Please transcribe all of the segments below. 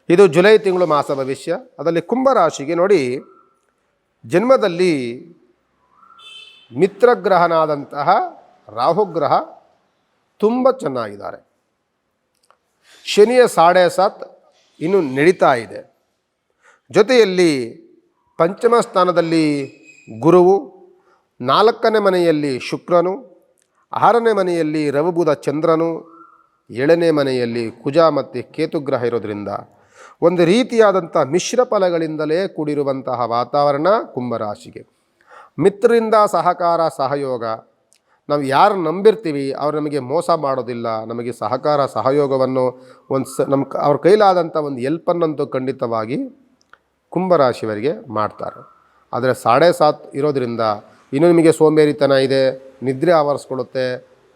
ಇದು ಜುಲೈ ತಿಂಗಳು ಮಾಸ ಭವಿಷ್ಯ. ಅದರಲ್ಲಿ ಕುಂಭರಾಶಿಗೆ ನೋಡಿ, ಜನ್ಮದಲ್ಲಿ ಮಿತ್ರಗ್ರಹನಾದಂತಹ ರಾಹುಗ್ರಹ ತುಂಬ ಚೆನ್ನಾಗಿದ್ದಾರೆ. ಶನಿಯ 7.5 ಇನ್ನು ನಡೀತಾ ಇದೆ. ಜೊತೆಯಲ್ಲಿ ಪಂಚಮ ಸ್ಥಾನದಲ್ಲಿ ಗುರುವು, 4ನೇ ಮನೆಯಲ್ಲಿ ಶುಕ್ರನು, 6ನೇ ಮನೆಯಲ್ಲಿ ರವಿ ಬುಧ ಚಂದ್ರನು, 7ನೇ ಮನೆಯಲ್ಲಿ ಕುಜ ಮತ್ತು ಕೇತುಗ್ರಹ ಇರೋದರಿಂದ ಒಂದು ರೀತಿಯಾದಂಥ ಮಿಶ್ರ ಫಲಗಳಿಂದಲೇ ಕೂಡಿರುವಂತಹ ವಾತಾವರಣ ಕುಂಭರಾಶಿಗೆ. ಮಿತ್ರರಿಂದ ಸಹಕಾರ ಸಹಯೋಗ, ನಾವು ಯಾರು ನಂಬಿರ್ತೀವಿ ಅವರು ನಮಗೆ ಮೋಸ ಮಾಡೋದಿಲ್ಲ, ನಮಗೆ ಸಹಕಾರ ಸಹಯೋಗವನ್ನು ಅವ್ರ ಕೈಲಾದಂಥ ಒಂದು ಎಲ್ಪನ್ನಂತೂ ಖಂಡಿತವಾಗಿ ಕುಂಭರಾಶಿಯವರಿಗೆ ಮಾಡ್ತಾರೆ. ಆದರೆ 7.5 ಇರೋದರಿಂದ ಇನ್ನೂ ನಿಮಗೆ ಸೋಂಬೇರಿತನ ಇದೆ, ನಿದ್ರೆ ಆವರಿಸ್ಕೊಳ್ಳುತ್ತೆ,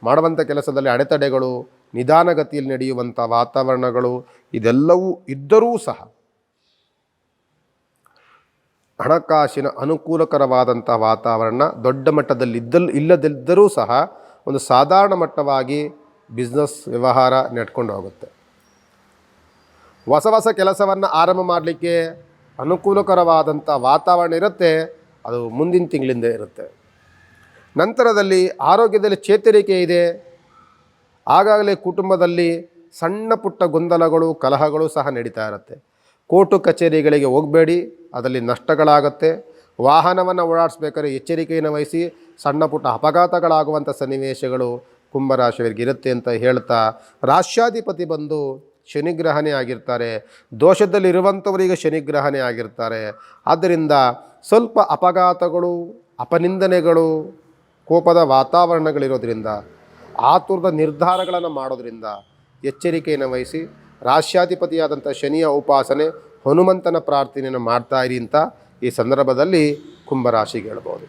ಮಾಡುವಂಥ ಕೆಲಸದಲ್ಲಿ ಅಡೆತಡೆಗಳು, ನಿಧಾನಗತಿಯಲ್ಲಿ ನಡೆಯುವಂಥ ವಾತಾವರಣಗಳು ಇದೆಲ್ಲವೂ ಇದ್ದರೂ ಸಹ ಹಣಕಾಸಿನ ಅನುಕೂಲಕರವಾದಂಥ ವಾತಾವರಣ ದೊಡ್ಡ ಮಟ್ಟದಲ್ಲಿ ಇಲ್ಲದಿದ್ದರೂ ಸಹ ಒಂದು ಸಾಧಾರಣ ಮಟ್ಟವಾಗಿ ಬಿಸ್ನೆಸ್ ವ್ಯವಹಾರ ನೆಟ್ಕೊಂಡು ಹೋಗುತ್ತೆ. ಹೊಸ ಕೆಲಸವನ್ನು ಆರಂಭ ಮಾಡಲಿಕ್ಕೆ ಅನುಕೂಲಕರವಾದಂಥ ವಾತಾವರಣ ಇರುತ್ತೆ. ಅದು ಮುಂದಿನ ತಿಂಗಳಿಂದ ಇರುತ್ತೆ. ನಂತರದಲ್ಲಿ ಆರೋಗ್ಯದಲ್ಲಿ ಚೇತರಿಕೆ ಇದೆ. ಆಗಾಗಲೇ ಕುಟುಂಬದಲ್ಲಿ ಸಣ್ಣ ಪುಟ್ಟ ಗೊಂದಲಗಳು ಕಲಹಗಳು ಸಹ ನಡೀತಾ ಇರುತ್ತೆ. ಕೋರ್ಟು ಕಚೇರಿಗಳಿಗೆ ಹೋಗಬೇಡಿ, ಅದರಲ್ಲಿ ನಷ್ಟಗಳಾಗುತ್ತೆ. ವಾಹನವನ್ನು ಓಡಾಡಿಸ್ಬೇಕಾದ್ರೆ ಎಚ್ಚರಿಕೆಯನ್ನು ವಹಿಸಿ, ಸಣ್ಣ ಪುಟ್ಟ ಅಪಘಾತಗಳಾಗುವಂಥ ಸನ್ನಿವೇಶಗಳು ಕುಂಭರಾಶಿಯವರಿಗೆ ಇರುತ್ತೆ ಅಂತ ಹೇಳ್ತಾ, ರಾಶ್ಯಾಧಿಪತಿ ಬಂದು ಶನಿಗ್ರಹನೇ ಆಗಿರ್ತಾರೆ. ದೋಷದಲ್ಲಿರುವಂಥವರಿಗೆ ಶನಿಗ್ರಹನೇ ಆಗಿರ್ತಾರೆ. ಆದ್ದರಿಂದ ಸ್ವಲ್ಪ ಅಪಘಾತಗಳು, ಅಪನಿಂದನೆಗಳು, ಕೋಪದ ವಾತಾವರಣಗಳಿರೋದ್ರಿಂದ, ಆತುರದ ನಿರ್ಧಾರಗಳನ್ನು ಮಾಡೋದ್ರಿಂದ ಎಚ್ಚರಿಕೆಯನ್ನು ವಹಿಸಿ, ರಾಶ್ಯಾಧಿಪತಿಯಾದಂಥ ಶನಿಯ ಉಪಾಸನೆ, ಹನುಮಂತನ ಪ್ರಾರ್ಥನೆಯನ್ನು ಮಾಡ್ತಾ ಇರಿ ಅಂತ ಈ ಸಂದರ್ಭದಲ್ಲಿ ಕುಂಭರಾಶಿಗೆ ಹೇಳ್ಬೋದು.